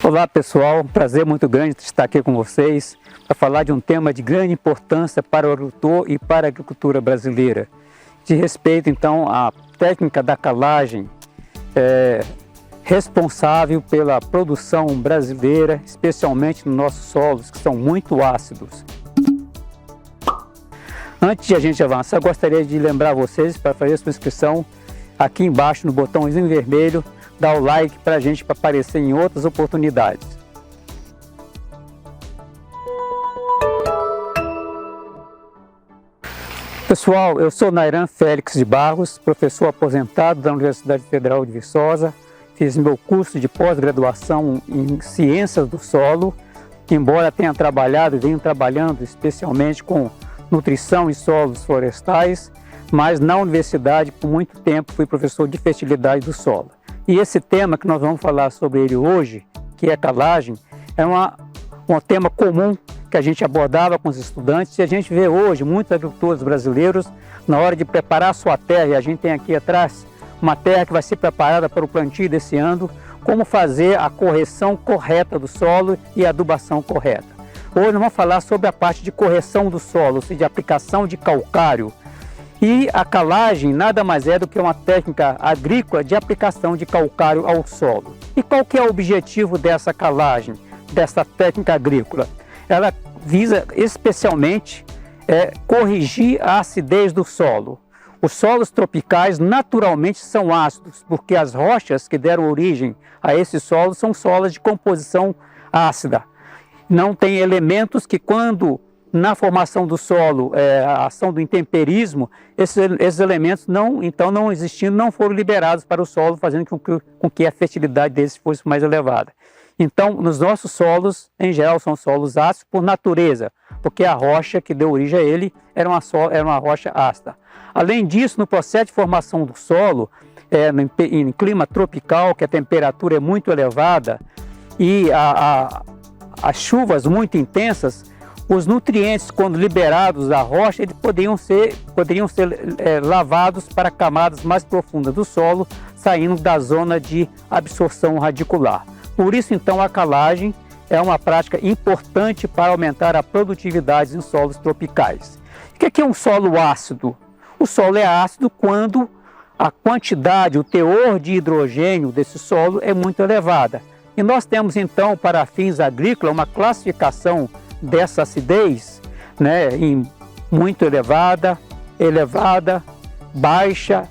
Olá pessoal, prazer muito grande estar aqui com vocês para falar de um tema de grande importância para o agricultor e para a agricultura brasileira. De respeito então à técnica da calagem responsável pela produção brasileira, especialmente nos nossos solos que são muito ácidos. Antes de a gente avançar, gostaria de lembrar vocês para fazer sua inscrição aqui embaixo no botãozinho vermelho, dá o like para a gente para aparecer em outras oportunidades. Pessoal, eu sou Nairan Félix de Barros, professor aposentado da Universidade Federal de Viçosa. Fiz meu curso de pós-graduação em Ciências do Solo, embora tenha trabalhado e venho trabalhando especialmente com nutrição e solos florestais, mas na universidade por muito tempo fui professor de fertilidade do solo. E esse tema que nós vamos falar sobre ele hoje, que é calagem, é um tema comum que a gente abordava com os estudantes e a gente vê hoje muitos agricultores brasileiros na hora de preparar a sua terra, e a gente tem aqui atrás uma terra que vai ser preparada para o plantio desse ano, como fazer a correção correta do solo e a adubação correta. Hoje nós vamos falar sobre a parte de correção do solo, ou seja, de aplicação de calcário. E a calagem nada mais é do que uma técnica agrícola de aplicação de calcário ao solo. E qual que é o objetivo dessa calagem, dessa técnica agrícola? Ela visa especialmente corrigir a acidez do solo. Os solos tropicais naturalmente são ácidos, porque as rochas que deram origem a esses solos são solos de composição ácida. Não tem elementos que, quando na formação do solo, a ação do intemperismo, esses elementos não existindo, não foram liberados para o solo, fazendo com que a fertilidade deles fosse mais elevada. Então, nos nossos solos, em geral, são solos ácidos por natureza, porque a rocha que deu origem a ele era uma rocha ácida. Além disso, no processo de formação do solo, em clima tropical, que a temperatura é muito elevada e as chuvas muito intensas, os nutrientes, quando liberados da rocha, eles poderiam ser lavados para camadas mais profundas do solo, saindo da zona de absorção radicular. Por isso, então, a calagem é uma prática importante para aumentar a produtividade em solos tropicais. O que é um solo ácido? O solo é ácido quando a quantidade, o teor de hidrogênio desse solo é muito elevada. E nós temos, então, para fins agrícolas, uma classificação dessa acidez, em muito elevada, baixa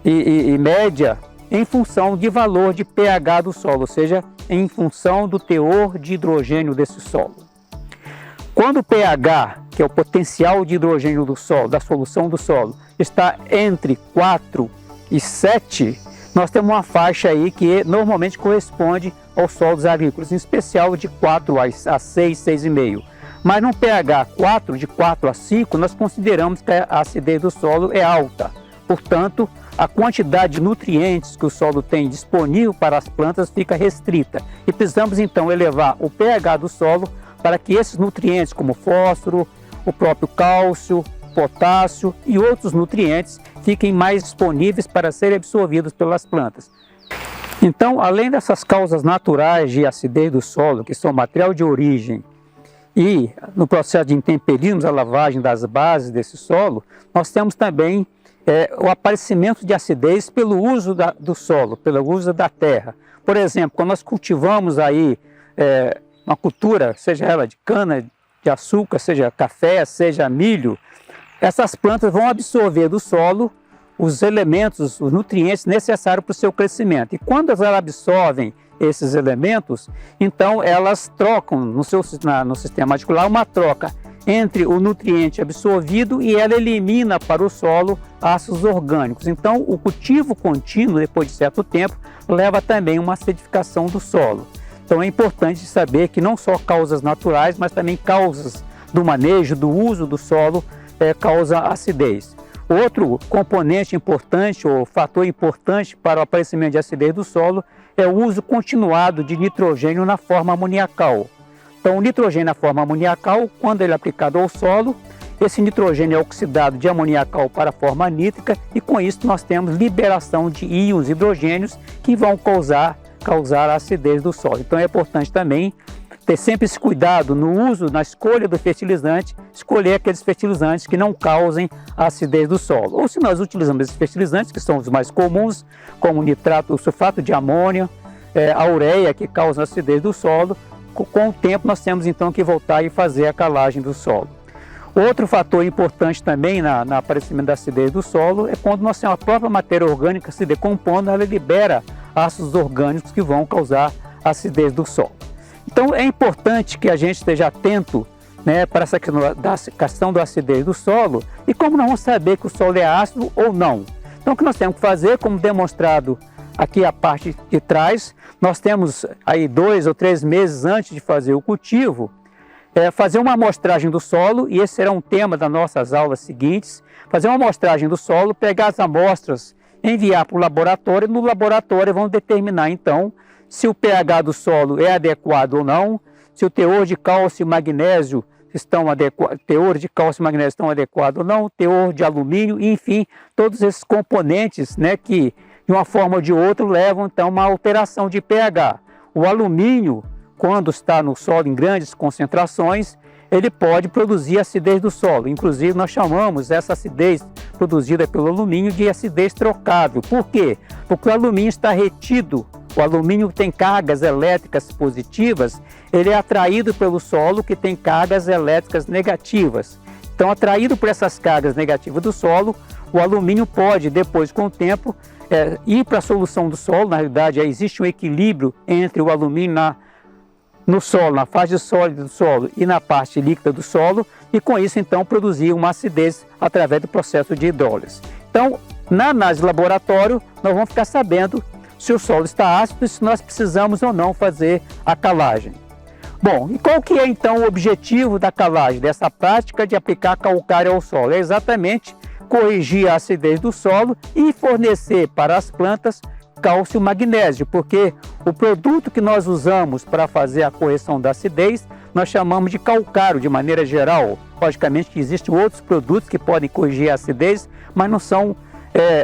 e média, em função de valor de pH do solo, ou seja, em função do teor de hidrogênio desse solo. Quando o pH, que é o potencial de hidrogênio do solo, da solução do solo, está entre 4 e 7, nós temos uma faixa aí que normalmente corresponde aos solos agrícolas, em especial de 4 a 6, 6,5. Mas no pH 4, de 4 a 5, nós consideramos que a acidez do solo é alta. Portanto, a quantidade de nutrientes que o solo tem disponível para as plantas fica restrita. E precisamos então elevar o pH do solo para que esses nutrientes, como fósforo, o próprio cálcio, potássio e outros nutrientes, fiquem mais disponíveis para serem absorvidos pelas plantas. Então, além dessas causas naturais de acidez do solo, que são material de origem, e no processo de intemperismo, a lavagem das bases desse solo, nós temos também o aparecimento de acidez pelo uso do solo, pelo uso da terra. Por exemplo, quando nós cultivamos aí uma cultura, seja ela de cana, de açúcar, seja café, seja milho, essas plantas vão absorver do solo os elementos, os nutrientes necessários para o seu crescimento. E quando elas absorvem esses elementos, então elas trocam no sistema radicular uma troca entre o nutriente absorvido e ela elimina para o solo ácidos orgânicos. Então, o cultivo contínuo, depois de certo tempo, leva também uma acidificação do solo. Então, é importante saber que não só causas naturais, mas também causas do manejo, do uso do solo, causa acidez. Outro componente importante, ou fator importante para o aparecimento de acidez do solo, é o uso continuado de nitrogênio na forma amoniacal. Então, o nitrogênio na forma amoniacal, quando ele é aplicado ao solo, esse nitrogênio é oxidado de amoniacal para a forma nítrica e com isso nós temos liberação de íons hidrogênios que vão causar causar a acidez do solo. Então é importante também ter sempre esse cuidado no uso, na escolha do fertilizante, escolher aqueles fertilizantes que não causem a acidez do solo. Ou se nós utilizamos esses fertilizantes, que são os mais comuns, como o nitrato, o sulfato de amônio, a ureia, que causa a acidez do solo, com o tempo nós temos então que voltar e fazer a calagem do solo. Outro fator importante também no aparecimento da acidez do solo é quando nós temos a própria matéria orgânica se decompondo, ela libera ácidos orgânicos que vão causar a acidez do solo. Então é importante que a gente esteja atento, né, para essa questão da acidez do solo e como nós vamos saber que o solo é ácido ou não. Então o que nós temos que fazer, como demonstrado aqui a parte de trás, nós temos aí 2 ou 3 meses antes de fazer o cultivo, fazer uma amostragem do solo, e esse será um tema das nossas aulas seguintes, fazer uma amostragem do solo, pegar as amostras, enviar para o laboratório, e no laboratório vão determinar então se o pH do solo é adequado ou não, se o teor de cálcio e magnésio estão adequados ou não, teor de alumínio, enfim, todos esses componentes, né, que de uma forma ou de outra levam então a uma alteração de pH. O alumínio, quando está no solo em grandes concentrações, ele pode produzir acidez do solo. Inclusive nós chamamos essa acidez produzida pelo alumínio de acidez trocável. Por quê? Porque o alumínio está retido. O alumínio tem cargas elétricas positivas, ele é atraído pelo solo que tem cargas elétricas negativas. Então, atraído por essas cargas negativas do solo, o alumínio pode, depois com o tempo, ir para a solução do solo. Na realidade, existe um equilíbrio entre o alumínio no solo, na fase sólida do solo e na parte líquida do solo, e com isso, então, produzir uma acidez através do processo de hidrólise. Então, na análise de laboratório, nós vamos ficar sabendo se o solo está ácido e se nós precisamos ou não fazer a calagem. Bom, e qual que é então o objetivo da calagem, dessa prática de aplicar calcário ao solo? É exatamente corrigir a acidez do solo e fornecer para as plantas cálcio e magnésio, porque o produto que nós usamos para fazer a correção da acidez, nós chamamos de calcário de maneira geral. Logicamente que existem outros produtos que podem corrigir a acidez, mas não são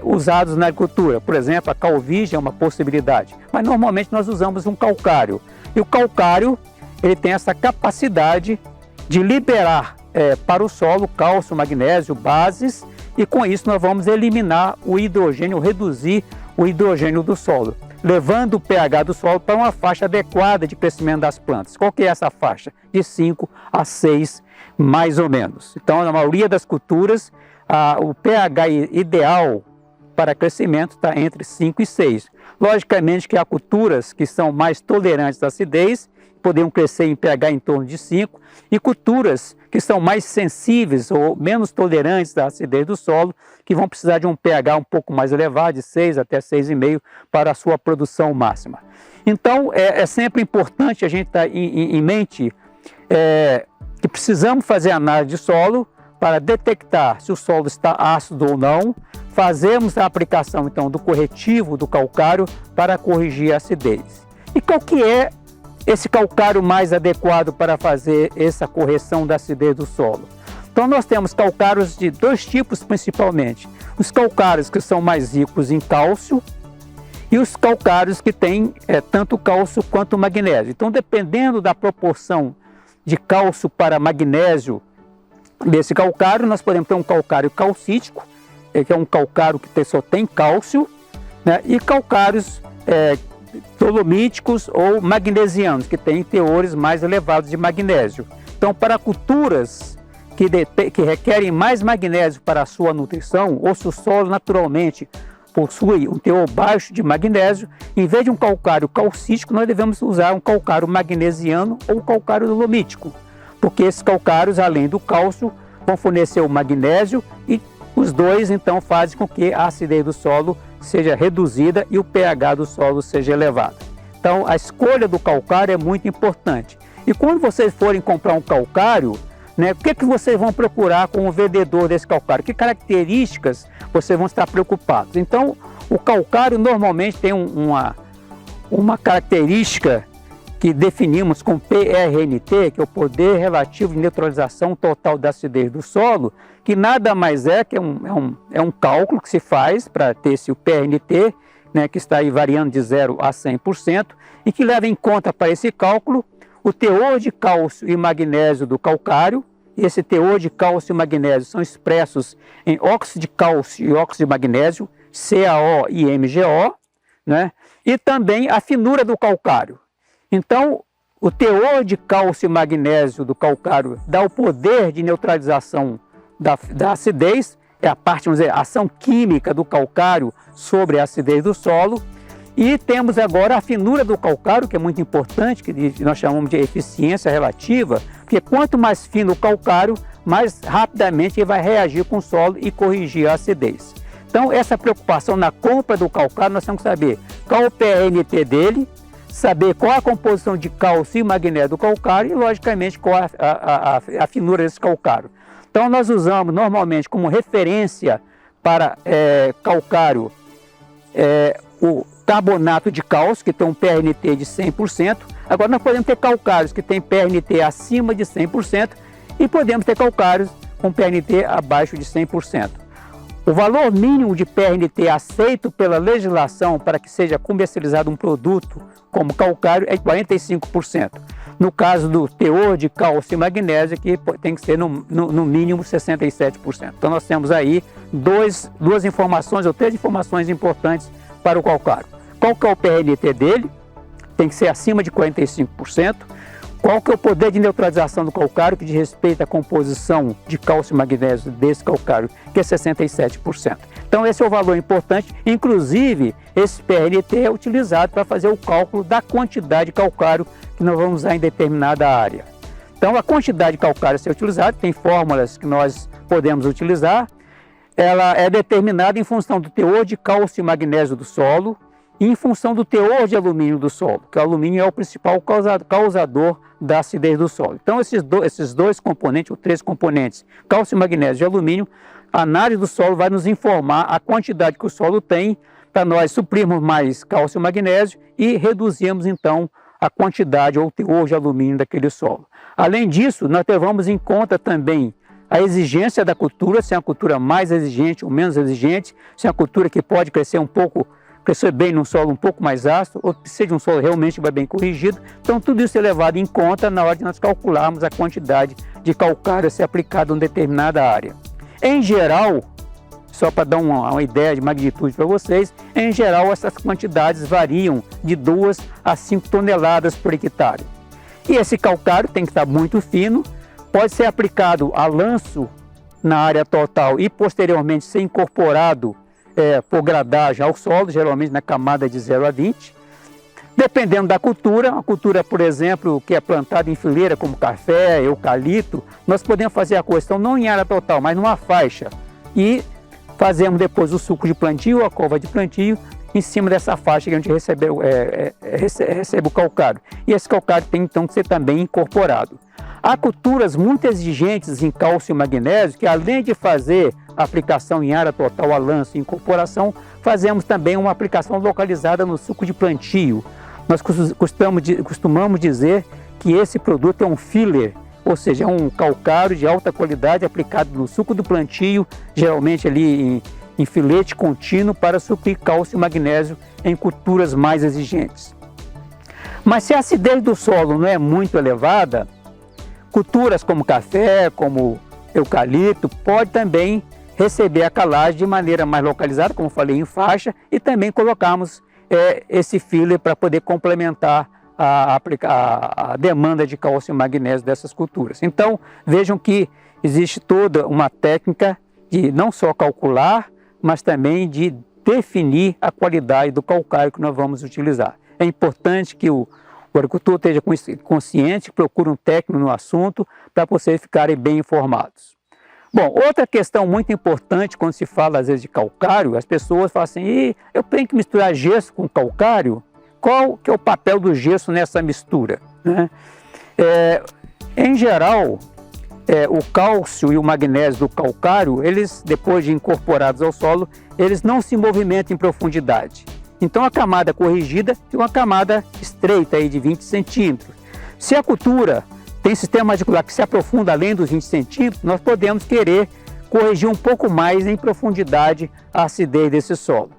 usados na agricultura. Por exemplo, a calvígie é uma possibilidade, mas normalmente nós usamos um calcário. E o calcário, ele tem essa capacidade de liberar para o solo cálcio, magnésio, bases, e com isso nós vamos eliminar o hidrogênio, reduzir o hidrogênio do solo, levando o pH do solo para uma faixa adequada de crescimento das plantas. Qual que é essa faixa? De 5 a 6, mais ou menos. Então, na maioria das culturas, o pH ideal para crescimento está entre 5 e 6. Logicamente que há culturas que são mais tolerantes à acidez, poderiam crescer em pH em torno de 5, e culturas que são mais sensíveis ou menos tolerantes à acidez do solo, que vão precisar de um pH um pouco mais elevado, de 6 até 6,5, para a sua produção máxima. Então, é sempre importante a gente ter em mente que precisamos fazer análise de solo para detectar se o solo está ácido ou não. Fazemos a aplicação, então, do corretivo do calcário para corrigir a acidez. E qual que é esse calcário mais adequado para fazer essa correção da acidez do solo? Então nós temos calcários de 2 tipos principalmente. Os calcários que são mais ricos em cálcio e os calcários que têm tanto cálcio quanto magnésio. Então, dependendo da proporção de cálcio para magnésio desse calcário, nós podemos ter um calcário calcítico, que é um calcário que só tem cálcio, né? E calcários dolomíticos ou magnesianos, que têm teores mais elevados de magnésio. Então, para culturas que requerem mais magnésio para a sua nutrição, ou se o solo naturalmente possui um teor baixo de magnésio, em vez de um calcário calcítico, nós devemos usar um calcário magnesiano ou calcário dolomítico, porque esses calcários, além do cálcio, vão fornecer o magnésio, e os dois então fazem com que a acidez do solo seja reduzida e o pH do solo seja elevado. Então, a escolha do calcário é muito importante. E quando vocês forem comprar um calcário, né, o que vocês vão procurar com o vendedor desse calcário? Que características vocês vão estar preocupados? Então, o calcário normalmente tem uma característica que definimos com PRNT, que é o poder relativo de neutralização total da acidez do solo, que nada mais é que um cálculo que se faz para ter esse PRNT, né, que está aí variando de 0 a 100%, e que leva em conta para esse cálculo o teor de cálcio e magnésio do calcário. Esse teor de cálcio e magnésio são expressos em óxido de cálcio e óxido de magnésio, CaO e MgO, né? E também a finura do calcário. Então, o teor de cálcio e magnésio do calcário dá o poder de neutralização da acidez, é a parte, vamos dizer, a ação química do calcário sobre a acidez do solo. E temos agora a finura do calcário, que é muito importante, que nós chamamos de eficiência relativa, porque quanto mais fino o calcário, mais rapidamente ele vai reagir com o solo e corrigir a acidez. Então, essa preocupação na compra do calcário, nós temos que saber qual o PRNT dele, saber qual a composição de cálcio e magnésio do calcário e, logicamente, qual a finura desse calcário. Então, nós usamos normalmente como referência para calcário o carbonato de cálcio, que tem um PRNT de 100%. Agora, nós podemos ter calcários que têm PRNT acima de 100% e podemos ter calcários com PRNT abaixo de 100%. O valor mínimo de PRNT aceito pela legislação para que seja comercializado um produto como calcário é de 45%. No caso do teor de cálcio e magnésio, que tem que ser no mínimo 67%. Então nós temos aí duas informações ou três informações importantes para o calcário. Qual que é o PRNT dele? Tem que ser acima de 45%. Qual que é o poder de neutralização do calcário, que diz respeito à composição de cálcio e magnésio desse calcário, que é 67%. Então esse é o valor importante. Inclusive, esse PRNT é utilizado para fazer o cálculo da quantidade de calcário que nós vamos usar em determinada área. Então a quantidade de calcário a ser utilizada, tem fórmulas que nós podemos utilizar. Ela é determinada em função do teor de cálcio e magnésio do solo e em função do teor de alumínio do solo, que o alumínio é o principal causador da acidez do solo. Então esses dois componentes, ou três componentes, cálcio, magnésio e alumínio, a análise do solo vai nos informar a quantidade que o solo tem para nós suprirmos mais cálcio e magnésio e reduzirmos então a quantidade ou o teor de alumínio daquele solo. Além disso, nós levamos em conta também a exigência da cultura, se é uma cultura mais exigente ou menos exigente, se é uma cultura que pode crescer bem num solo um pouco mais ácido, ou se seja um solo realmente bem corrigido. Então tudo isso é levado em conta na hora de nós calcularmos a quantidade de calcário a ser aplicado em determinada área. Em geral, só para dar uma ideia de magnitude para vocês, em geral essas quantidades variam de 2 a 5 toneladas por hectare. E esse calcário tem que estar muito fino, pode ser aplicado a lanço na área total e posteriormente ser incorporado por gradagem ao solo, geralmente na camada de 0 a 20. Dependendo da cultura, uma cultura, por exemplo, que é plantada em fileira, como café, eucalipto, nós podemos fazer a questão não em área total, mas numa faixa. E fazemos depois o suco de plantio, a cova de plantio, em cima dessa faixa que a gente recebe o calcário. E esse calcário tem então que ser também incorporado. Há culturas muito exigentes em cálcio e magnésio, que além de fazer a aplicação em área total a lanço e incorporação, fazemos também uma aplicação localizada no suco de plantio. Nós costumamos dizer que esse produto é um filler, ou seja, é um calcário de alta qualidade aplicado no suco do plantio, geralmente ali em filete contínuo, para suprir cálcio e magnésio em culturas mais exigentes. Mas se a acidez do solo não é muito elevada, culturas como café, como eucalipto, pode também receber a calagem de maneira mais localizada, como falei, em faixa, e também colocarmos esse filler para poder complementar a demanda de cálcio e magnésio dessas culturas. Então, vejam que existe toda uma técnica de não só calcular, mas também de definir a qualidade do calcário que nós vamos utilizar. É importante que o agricultor esteja consciente, procure um técnico no assunto para vocês ficarem bem informados. Bom, outra questão muito importante quando se fala às vezes de calcário, as pessoas falam assim, eu tenho que misturar gesso com calcário? Qual que é o papel do gesso nessa mistura, né? Em geral, o cálcio e o magnésio do calcário, eles, depois de incorporados ao solo, eles não se movimentam em profundidade. Então a camada corrigida tem uma camada estreita aí de 20 centímetros. Se a cultura tem sistema radicular que se aprofunda além dos 20 centímetros, nós podemos querer corrigir um pouco mais em profundidade a acidez desse solo.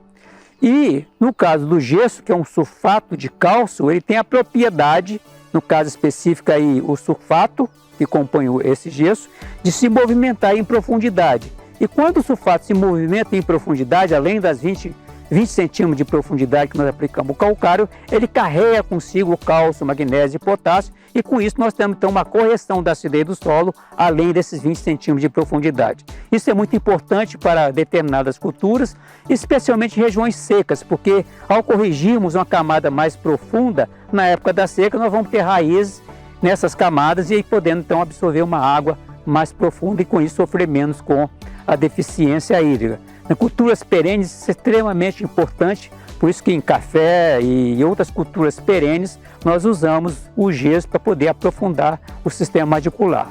E no caso do gesso, que é um sulfato de cálcio, ele tem a propriedade, no caso específico aí o sulfato, que compõe esse gesso, de se movimentar em profundidade. E quando o sulfato se movimenta em profundidade, além das 20 centímetros de profundidade que nós aplicamos o calcário, ele carrega consigo o cálcio, magnésio e potássio, e com isso nós temos então uma correção da acidez do solo, além desses 20 centímetros de profundidade. Isso é muito importante para determinadas culturas, especialmente em regiões secas, porque ao corrigirmos uma camada mais profunda, na época da seca, nós vamos ter raízes nessas camadas e aí podendo então absorver uma água mais profunda e com isso sofrer menos com a deficiência hídrica. Em culturas perenes isso é extremamente importante, por isso que em café e outras culturas perenes nós usamos o gesso para poder aprofundar o sistema radicular.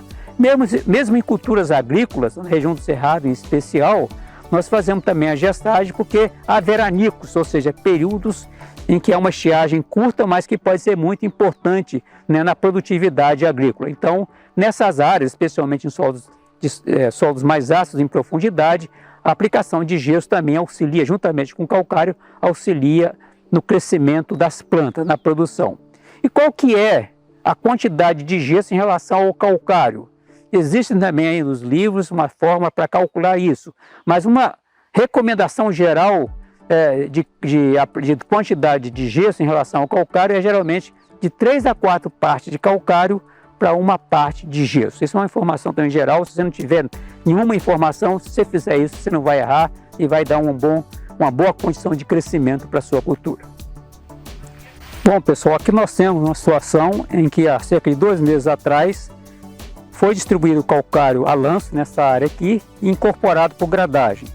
Mesmo em culturas agrícolas, na região do Cerrado em especial, nós fazemos também a gestagem porque há veranicos, ou seja, períodos em que é uma estiagem curta, mas que pode ser muito importante, né, na produtividade agrícola. Então, nessas áreas, especialmente em solos mais ácidos em profundidade, a aplicação de gesso também auxilia, juntamente com o calcário, auxilia no crescimento das plantas, na produção. E qual que é a quantidade de gesso em relação ao calcário? Existe também aí nos livros uma forma para calcular isso, mas uma recomendação geral de quantidade de gesso em relação ao calcário é geralmente de 3 a 4 partes de calcário para uma parte de gesso. Isso é uma informação também geral. Se você não tiver nenhuma informação, se você fizer isso, você não vai errar e vai dar uma boa condição de crescimento para a sua cultura. Bom, pessoal, aqui nós temos uma situação em que há cerca de 2 meses atrás foi distribuído o calcário a lanço nessa área aqui e incorporado por gradagem.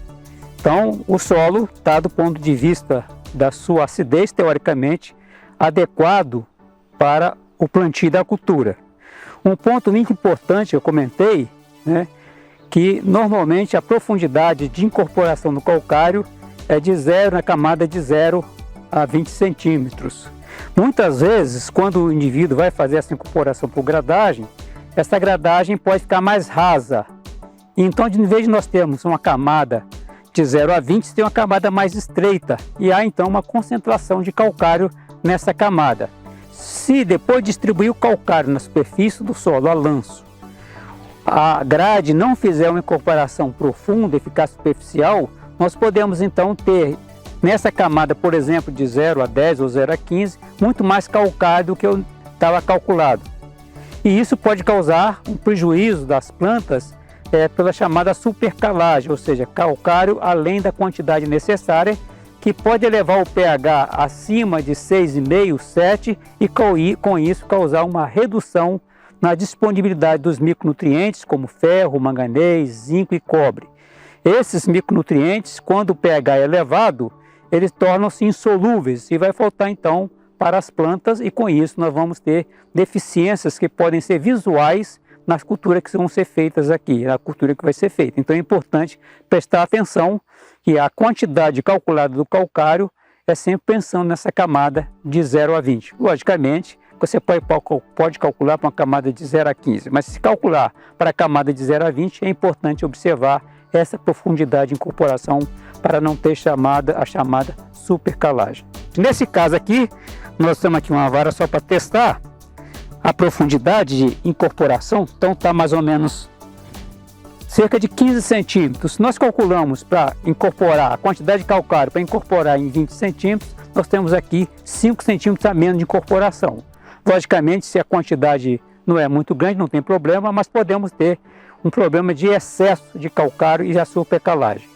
Então, o solo está, do ponto de vista da sua acidez, teoricamente, adequado para o plantio da cultura. Um ponto muito importante, eu comentei, né, que normalmente a profundidade de incorporação do calcário é de 0, na camada de 0 a 20 centímetros. Muitas vezes, quando o indivíduo vai fazer essa incorporação por gradagem, essa gradagem pode ficar mais rasa. Então, em vez de nós termos uma camada de 0 a 20, tem uma camada mais estreita e há então uma concentração de calcário nessa camada. Se depois de distribuir o calcário na superfície do solo a lanço, a grade não fizer uma incorporação profunda e ficar superficial, nós podemos então ter nessa camada, por exemplo, de 0 a 10 ou 0 a 15, muito mais calcário do que eu estava calculado. E isso pode causar um prejuízo das plantas pela chamada supercalagem, ou seja, calcário além da quantidade necessária, que pode elevar o pH acima de 6,5, 7 e com isso causar uma redução na disponibilidade dos micronutrientes como ferro, manganês, zinco e cobre. Esses micronutrientes, quando o pH é elevado, eles tornam-se insolúveis e vai faltar então para as plantas e com isso nós vamos ter deficiências que podem ser visuais nas culturas que vão ser feitas aqui, na cultura que vai ser feita. Então é importante prestar atenção que a quantidade calculada do calcário é sempre pensando nessa camada de 0 a 20. Logicamente, você pode calcular para uma camada de 0 a 15, mas se calcular para a camada de 0 a 20, é importante observar essa profundidade de incorporação para não ter a chamada supercalagem. Nesse caso aqui, nós temos aqui uma vara só para testar a profundidade de incorporação, então está mais ou menos cerca de 15 centímetros. Se nós calculamos para incorporar a quantidade de calcário para incorporar em 20 centímetros, nós temos aqui 5 centímetros a menos de incorporação. Logicamente, se a quantidade não é muito grande, não tem problema, mas podemos ter um problema de excesso de calcário e a supercalagem.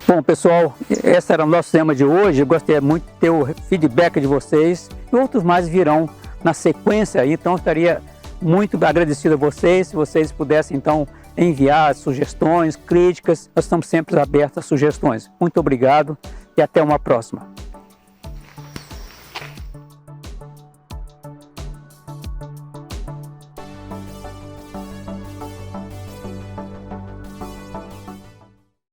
Bom, pessoal, esse era o nosso tema de hoje. Eu gostaria muito de ter o feedback de vocês e outros mais virão na sequência. Então, eu estaria muito agradecido a vocês se vocês pudessem, então, enviar sugestões, críticas. Nós estamos sempre abertos a sugestões. Muito obrigado e até uma próxima.